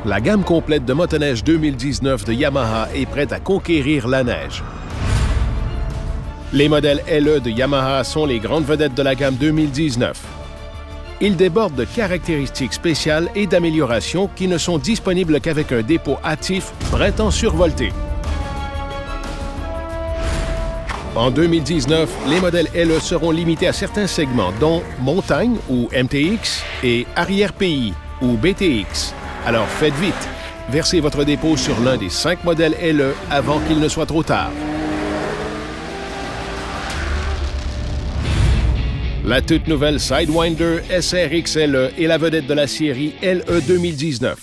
La gamme complète de motoneige 2019 de Yamaha est prête à conquérir la neige. Les modèles LE de Yamaha sont les grandes vedettes de la gamme 2019. Ils débordent de caractéristiques spéciales et d'améliorations qui ne sont disponibles qu'avec un dépôt hâtif printemps survolté. En 2019, les modèles LE seront limités à certains segments, dont montagne ou MTX et arrière-pays ou BTX. Alors faites vite, versez votre dépôt sur l'un des 5 modèles LE avant qu'il ne soit trop tard. La toute nouvelle Sidewinder SRX LE est la vedette de la série LE 2019.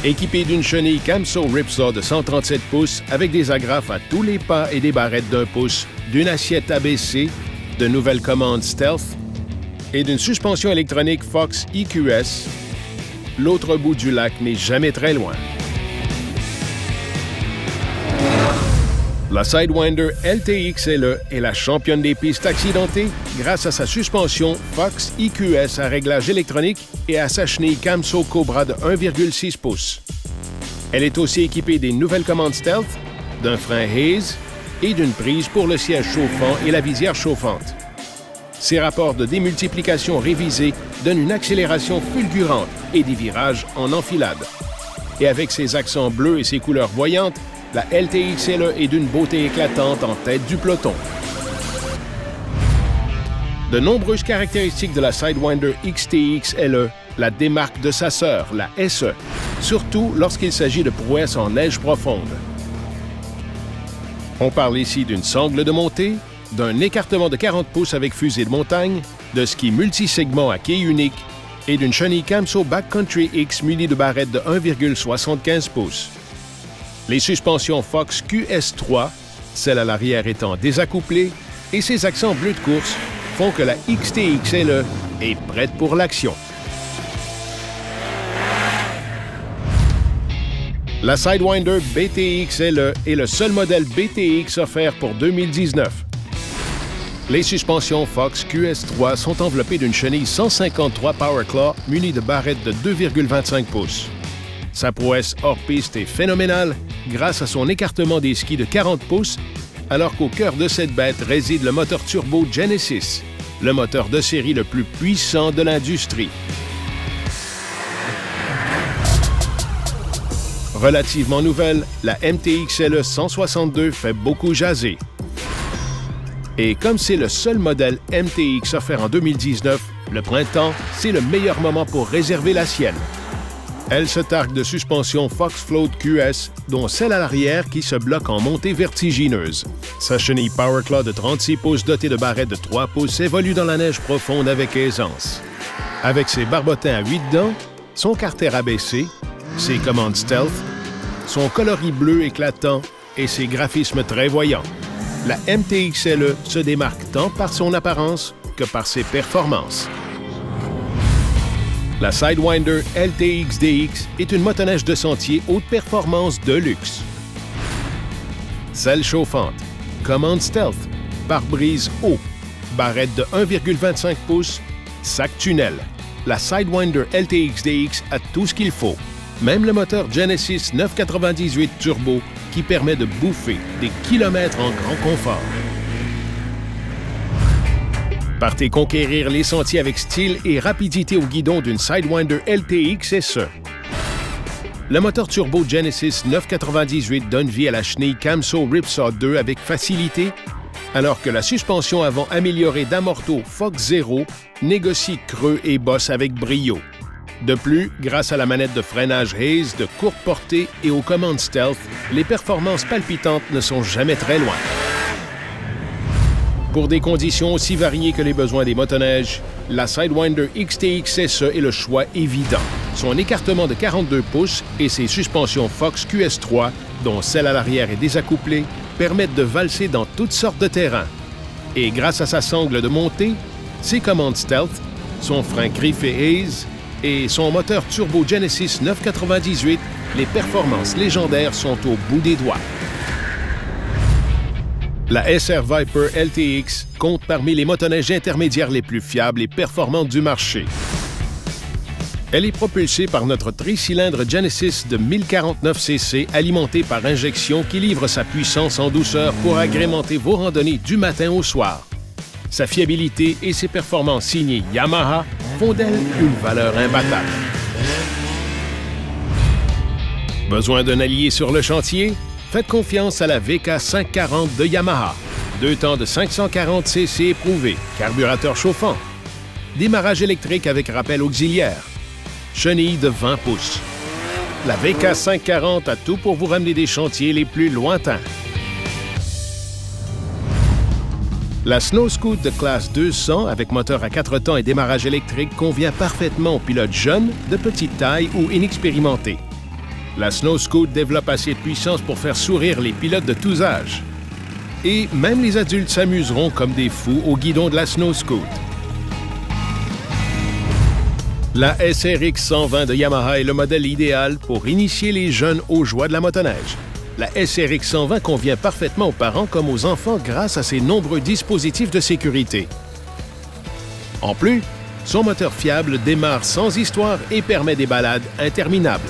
Équipée d'une chenille Camso Ripsaw de 137 pouces avec des agrafes à tous les pas et des barrettes d'1 pouce, d'une assiette ABC, de nouvelles commandes Stealth et d'une suspension électronique Fox EQS, l'autre bout du lac n'est jamais très loin. La Sidewinder LTX LE est la championne des pistes accidentées grâce à sa suspension Fox EQS à réglage électronique et à sa chenille Camso Cobra de 1,6 pouces. Elle est aussi équipée des nouvelles commandes Stealth, d'un frein Hayes et d'une prise pour le siège chauffant et la visière chauffante. Ses rapports de démultiplication révisés donnent une accélération fulgurante et des virages en enfilade. Et avec ses accents bleus et ses couleurs voyantes, la LTX LE est d'une beauté éclatante en tête du peloton. De nombreuses caractéristiques de la Sidewinder XTX LE la démarquent de sa sœur, la SE, surtout lorsqu'il s'agit de prouesses en neige profonde. On parle ici d'une sangle de montée, d'un écartement de 40 pouces avec fusée de montagne, de ski multisegment à quai unique et d'une chenille Camso Backcountry X munie de barrettes de 1,75 pouces. Les suspensions Fox QS3, celle à l'arrière étant désaccouplée, et ses accents bleus de course font que la XTX LE est prête pour l'action. La Sidewinder BTX LE est le seul modèle BTX offert pour 2019. Les suspensions Fox QS3 sont enveloppées d'une chenille 153 PowerClaw munie de barrettes de 2,25 pouces. Sa prouesse hors-piste est phénoménale grâce à son écartement des skis de 40 pouces, alors qu'au cœur de cette bête réside le moteur turbo Genesis, le moteur de série le plus puissant de l'industrie. Relativement nouvelle, la MTX LE 162 fait beaucoup jaser. Et comme c'est le seul modèle MTX offert en 2019, le printemps, c'est le meilleur moment pour réserver la sienne. Elle se targue de suspension Fox Float QS, dont celle à l'arrière qui se bloque en montée vertigineuse. Sa chenille PowerClaw de 36 pouces dotée de barrettes de 3 pouces évolue dans la neige profonde avec aisance. Avec ses barbotins à 8 dents, son carter abaissé, ses commandes Stealth, son coloris bleu éclatant et ses graphismes très voyants, la MTX LE se démarque tant par son apparence que par ses performances. La Sidewinder LTX DX est une motoneige de sentier haute performance de luxe. Selle chauffante, commande Stealth, pare-brise haut, barrette de 1,25 pouces, sac tunnel. La Sidewinder LTX DX a tout ce qu'il faut. Même le moteur Genesis 998 Turbo qui permet de bouffer des kilomètres en grand confort. Partez conquérir les sentiers avec style et rapidité au guidon d'une Sidewinder LTX SE. Le moteur turbo Genesis 998 donne vie à la chenille Camso Ripsaw 2 avec facilité, alors que la suspension avant améliorée d'Amorto Fox Zero négocie creux et bosse avec brio. De plus, grâce à la manette de freinage Hayes de courte portée et aux commandes Stealth, les performances palpitantes ne sont jamais très loin. Pour des conditions aussi variées que les besoins des motoneiges, la Sidewinder XTX SE est le choix évident. Son écartement de 42 pouces et ses suspensions Fox QS3, dont celle à l'arrière est désaccouplée, permettent de valser dans toutes sortes de terrains. Et grâce à sa sangle de montée, ses commandes Stealth, son frein Griff et Hayes et son moteur turbo Genesis 998, les performances légendaires sont au bout des doigts. La SR Viper LTX compte parmi les motoneiges intermédiaires les plus fiables et performantes du marché. Elle est propulsée par notre tricylindre Genesis de 1049 cc alimenté par injection qui livre sa puissance en douceur pour agrémenter vos randonnées du matin au soir. Sa fiabilité et ses performances signées Yamaha font d'elle une valeur imbattable. Besoin d'un allié sur le chantier? Faites confiance à la VK540 de Yamaha. 2 temps de 540 cc éprouvés, carburateur chauffant, démarrage électrique avec rappel auxiliaire, chenille de 20 pouces. La VK540 a tout pour vous ramener des chantiers les plus lointains. La Snow Scoot de classe 200 avec moteur à 4 temps et démarrage électrique convient parfaitement aux pilotes jeunes, de petite taille ou inexpérimentés. La Snow Scoot développe assez de puissance pour faire sourire les pilotes de tous âges. Et même les adultes s'amuseront comme des fous au guidon de la Snow Scoot. La SRX 120 de Yamaha est le modèle idéal pour initier les jeunes aux joies de la motoneige. La SRX 120 convient parfaitement aux parents comme aux enfants grâce à ses nombreux dispositifs de sécurité. En plus, son moteur fiable démarre sans histoire et permet des balades interminables.